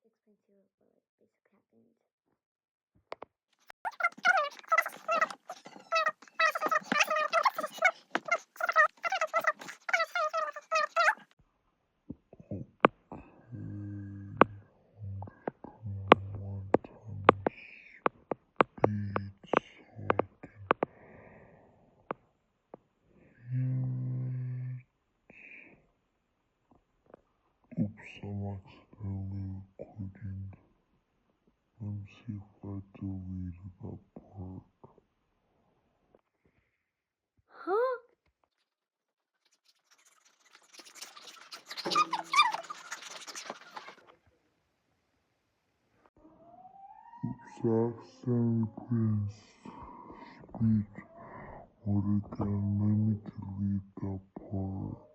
explain to you what basically happened. Oops, I'm accidentally recording. Let me see if I deleted that part. Huh? Oops, I accidentally put in speech mode again. Let me delete that part.